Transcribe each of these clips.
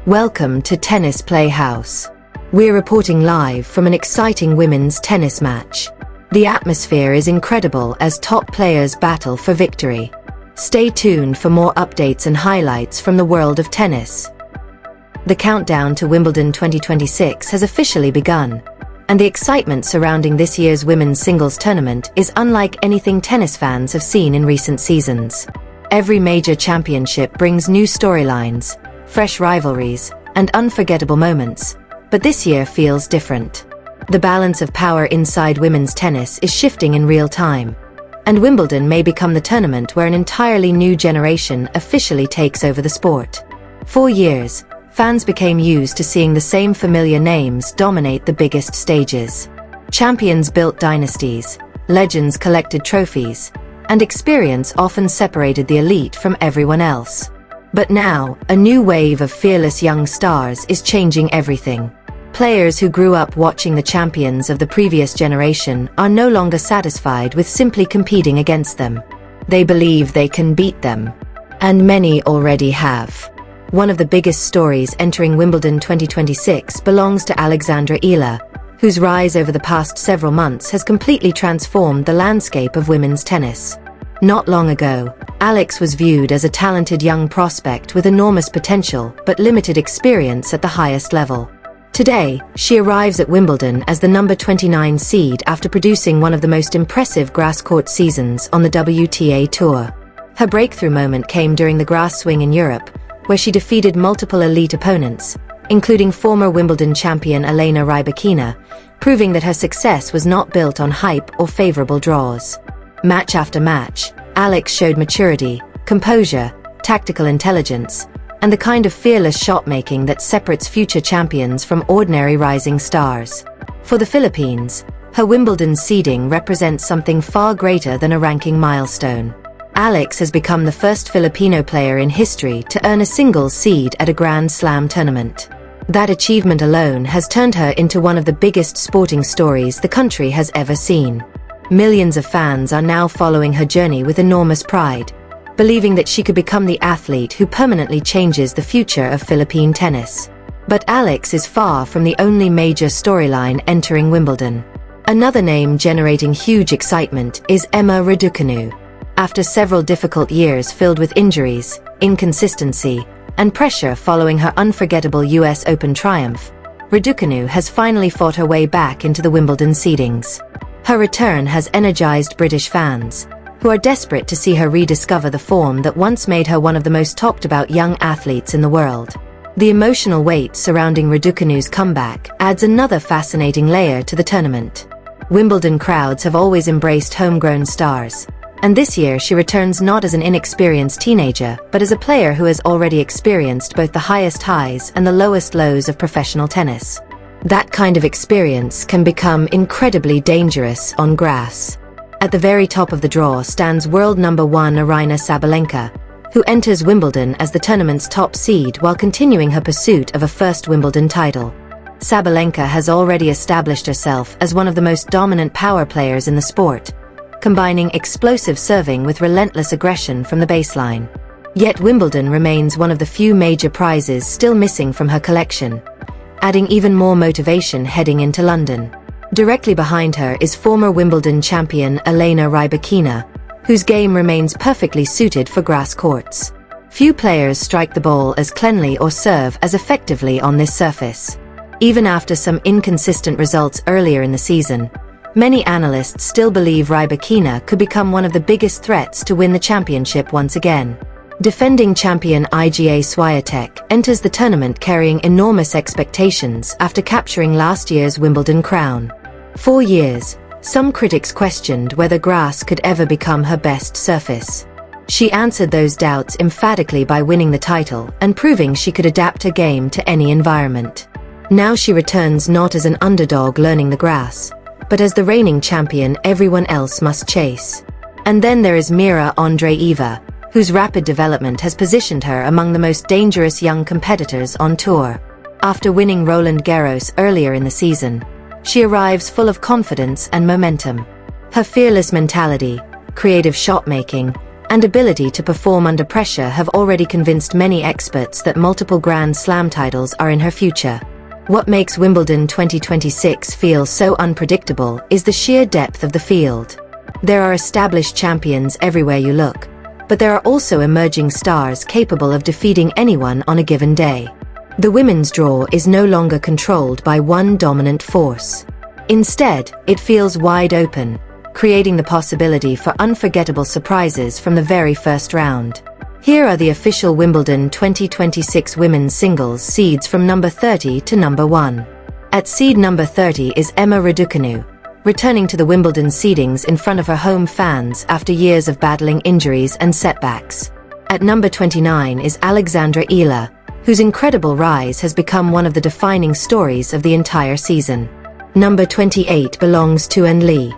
Welcome to Tennis Playhouse. We're reporting live from an exciting women's tennis match. The atmosphere is incredible as top players battle for victory. Stay tuned for more updates and highlights from the world of tennis. The countdown to Wimbledon 2026 has officially begun, and the excitement surrounding this year's women's singles tournament is unlike anything tennis fans have seen in recent seasons. Every major championship brings new storylines, fresh rivalries, and unforgettable moments, but this year feels different. The balance of power inside women's tennis is shifting in real time, and Wimbledon may become the tournament where an entirely new generation officially takes over the sport. For years, fans became used to seeing the same familiar names dominate the biggest stages. Champions built dynasties, legends collected trophies, and experience often separated the elite from everyone else. But now, a new wave of fearless young stars is changing everything. Players who grew up watching the champions of the previous generation are no longer satisfied with simply competing against them. They believe they can beat them. And many already have. One of the biggest stories entering Wimbledon 2026 belongs to Alexandra Eala, whose rise over the past several months has completely transformed the landscape of women's tennis. Not long ago, Alex was viewed as a talented young prospect with enormous potential but limited experience at the highest level. Today, she arrives at Wimbledon as the number 29 seed after producing one of the most impressive grass-court seasons on the WTA Tour. Her breakthrough moment came during the grass swing in Europe, where she defeated multiple elite opponents, including former Wimbledon champion Elena Rybakina, proving that her success was not built on hype or favorable draws. Match after match, Alex showed maturity, composure, tactical intelligence, and the kind of fearless shot-making that separates future champions from ordinary rising stars. For the Philippines, her Wimbledon seeding represents something far greater than a ranking milestone. Alex has become the first Filipino player in history to earn a singles seed at a Grand Slam tournament. That achievement alone has turned her into one of the biggest sporting stories the country has ever seen. Millions of fans are now following her journey with enormous pride, believing that she could become the athlete who permanently changes the future of Philippine tennis. But Alex is far from the only major storyline entering Wimbledon. Another name generating huge excitement is Emma Raducanu. After several difficult years filled with injuries, inconsistency, and pressure following her unforgettable US Open triumph, Raducanu has finally fought her way back into the Wimbledon seedings. Her return has energized British fans, who are desperate to see her rediscover the form that once made her one of the most talked-about young athletes in the world. The emotional weight surrounding Raducanu's comeback adds another fascinating layer to the tournament. Wimbledon crowds have always embraced homegrown stars, and this year she returns not as an inexperienced teenager, but as a player who has already experienced both the highest highs and the lowest lows of professional tennis. That kind of experience can become incredibly dangerous on grass. At the very top of the draw stands world number 1 Aryna Sabalenka, who enters Wimbledon as the tournament's top seed while continuing her pursuit of a first Wimbledon title. Sabalenka has already established herself as one of the most dominant power players in the sport, combining explosive serving with relentless aggression from the baseline. Yet Wimbledon remains one of the few major prizes still missing from her collection, adding even more motivation heading into London. Directly behind her is former Wimbledon champion Elena Rybakina, whose game remains perfectly suited for grass courts. Few players strike the ball as cleanly or serve as effectively on this surface. Even after some inconsistent results earlier in the season, many analysts still believe Rybakina could become one of the biggest threats to win the championship once again. Defending champion Iga Swiatek enters the tournament carrying enormous expectations after capturing last year's Wimbledon crown. For years, some critics questioned whether grass could ever become her best surface. She answered those doubts emphatically by winning the title and proving she could adapt her game to any environment. Now she returns not as an underdog learning the grass, but as the reigning champion everyone else must chase. And then there is Mira Andreeva, whose rapid development has positioned her among the most dangerous young competitors on tour. After winning Roland Garros earlier in the season, she arrives full of confidence and momentum. Her fearless mentality, creative shot-making, and ability to perform under pressure have already convinced many experts that multiple Grand Slam titles are in her future. What makes Wimbledon 2026 feel so unpredictable is the sheer depth of the field. There are established champions everywhere you look, but there are also emerging stars capable of defeating anyone on a given day. The women's draw is no longer controlled by one dominant force. Instead, it feels wide open, creating the possibility for unforgettable surprises from the very first round. Here are the official Wimbledon 2026 women's singles seeds from number 30 to number 1. At seed number 30 is Emma Raducanu, returning to the Wimbledon seedings in front of her home fans after years of battling injuries and setbacks. At number 29 is Alexandra Eala, whose incredible rise has become one of the defining stories of the entire season. Number 28 belongs to An Lee.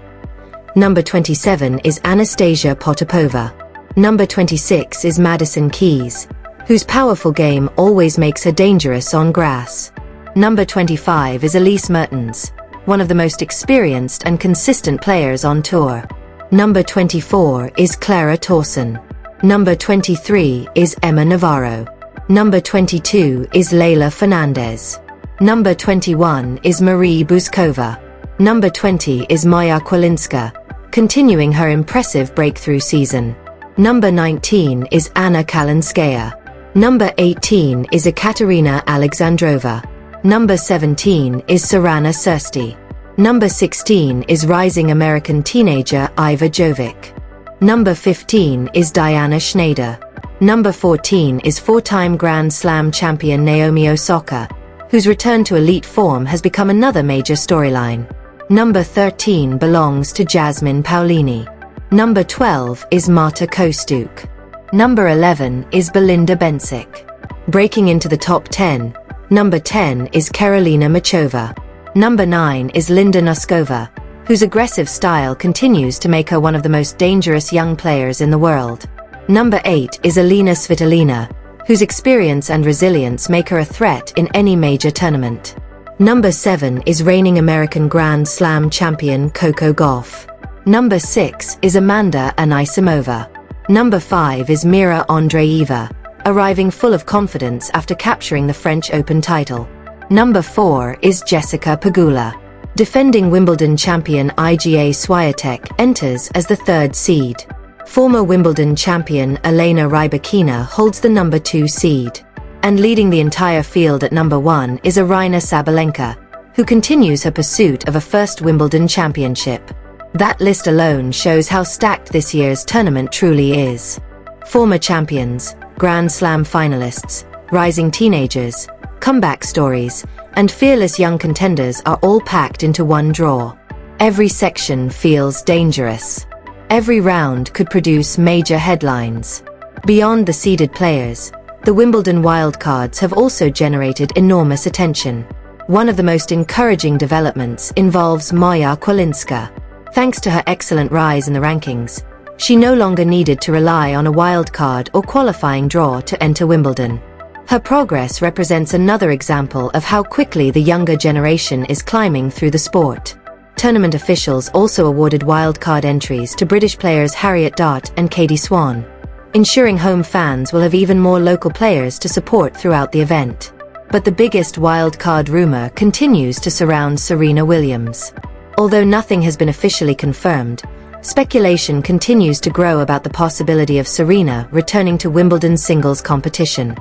Number 27 is Anastasia Potapova. Number 26 is Madison Keys, whose powerful game always makes her dangerous on grass. Number 25 is Elise Mertens, one of the most experienced and consistent players on tour. Number 24 is Clara Tauson. Number 23 is Emma Navarro. Number 22 is Leylah Fernandez. Number 21 is Marie Buzkova. Number 20 is Maja Kwalinska, continuing her impressive breakthrough season. Number 19 is Anna Kalinskaya. Number 18 is Ekaterina Alexandrova. Number 17 is Sorana Cîrstea. Number 16 is rising American teenager Iva Jovic. Number 15 is Diana Schneider. Number 14 is four-time Grand Slam champion Naomi Osaka, whose return to elite form has become another major storyline. Number 13 belongs to Jasmine Paolini. Number 12 is Marta Kostyuk. Number 11 is Belinda Bencic. Breaking into the top 10, number 10 is Karolina Muchova. Number 9 is Linda Noskova, whose aggressive style continues to make her one of the most dangerous young players in the world. Number 8 is Alina Svitolina, whose experience and resilience make her a threat in any major tournament. Number 7 is reigning American Grand Slam champion Coco Gauff. Number 6 is Amanda Anisimova. Number 5 is Mira Andreeva, arriving full of confidence after capturing the French Open title. Number 4 is Jessica Pegula. Defending Wimbledon champion Iga Swiatek enters as the third seed. Former Wimbledon champion Elena Rybakina holds the number 2 seed. And leading the entire field at number 1 is Aryna Sabalenka, who continues her pursuit of a first Wimbledon championship. That list alone shows how stacked this year's tournament truly is. Former champions, Grand Slam finalists, rising teenagers, comeback stories, and fearless young contenders are all packed into one draw. Every section feels dangerous. Every round could produce major headlines. Beyond the seeded players, the Wimbledon wildcards have also generated enormous attention. One of the most encouraging developments involves Maja Kwalinska. Thanks to her excellent rise in the rankings, she no longer needed to rely on a wildcard or qualifying draw to enter Wimbledon. Her progress represents another example of how quickly the younger generation is climbing through the sport. Tournament officials also awarded wildcard entries to British players Harriet Dart and Katie Swan, ensuring home fans will have even more local players to support throughout the event. But the biggest wildcard rumor continues to surround Serena Williams. Although nothing has been officially confirmed, speculation continues to grow about the possibility of Serena returning to Wimbledon singles competition.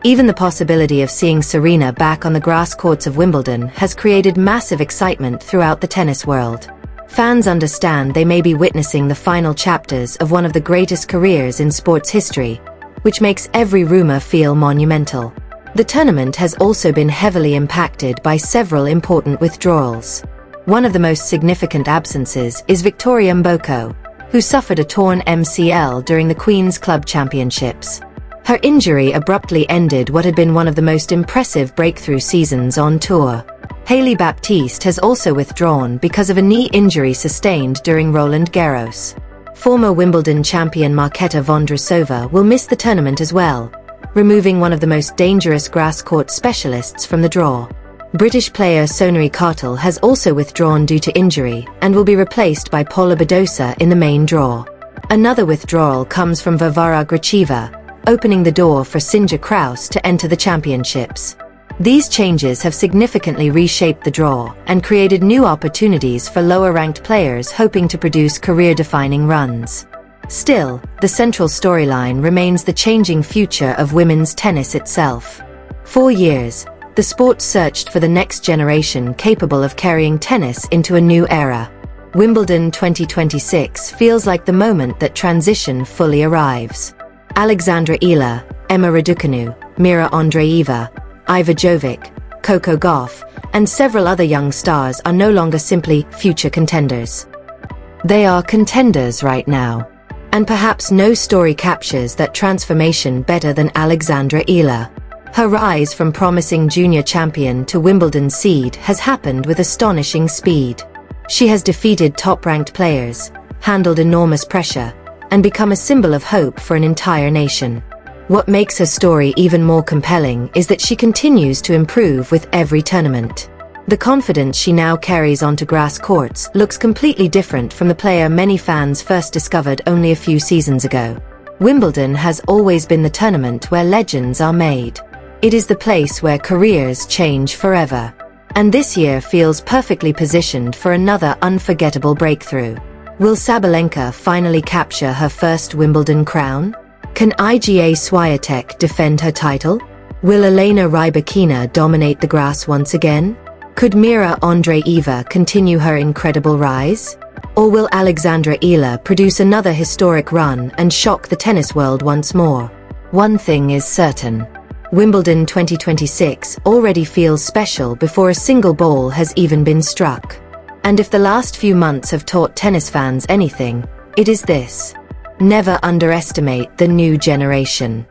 Even the possibility of seeing Serena back on the grass courts of Wimbledon has created massive excitement throughout the tennis world. Fans understand they may be witnessing the final chapters of one of the greatest careers in sports history, which makes every rumor feel monumental. The tournament has also been heavily impacted by several important withdrawals. One of the most significant absences is Victoria Mboko, who suffered a torn MCL during the Queen's Club Championships. Her injury abruptly ended what had been one of the most impressive breakthrough seasons on tour. Hailey Baptiste has also withdrawn because of a knee injury sustained during Roland Garros. Former Wimbledon champion Marketa Vondrousova will miss the tournament as well, removing one of the most dangerous grass court specialists from the draw. British player Sonari Kartal has also withdrawn due to injury and will be replaced by Paula Badosa in the main draw. Another withdrawal comes from Varvara Gracheva, opening the door for Sinja Kraus to enter the championships. These changes have significantly reshaped the draw and created new opportunities for lower-ranked players hoping to produce career-defining runs. Still, the central storyline remains the changing future of women's tennis itself. For years, the sport searched for the next generation capable of carrying tennis into a new era. Wimbledon 2026 feels like the moment that transition fully arrives. Alexandra Eala, Emma Raducanu, Mira Andreeva, Iva Jovic, Coco Gauff, and several other young stars are no longer simply future contenders. They are contenders right now. And perhaps no story captures that transformation better than Alexandra Eala. Her rise from promising junior champion to Wimbledon seed has happened with astonishing speed. She has defeated top-ranked players, handled enormous pressure, and become a symbol of hope for an entire nation. What makes her story even more compelling is that she continues to improve with every tournament. The confidence she now carries onto grass courts looks completely different from the player many fans first discovered only a few seasons ago. Wimbledon has always been the tournament where legends are made. It is the place where careers change forever. And this year feels perfectly positioned for another unforgettable breakthrough. Will Sabalenka finally capture her first Wimbledon crown? Can Iga Swiatek defend her title? Will Elena Rybakina dominate the grass once again? Could Mira Andreeva continue her incredible rise? Or will Alexandra Eala produce another historic run and shock the tennis world once more? One thing is certain. Wimbledon 2026 already feels special before a single ball has even been struck. And if the last few months have taught tennis fans anything, it is this: never underestimate the new generation.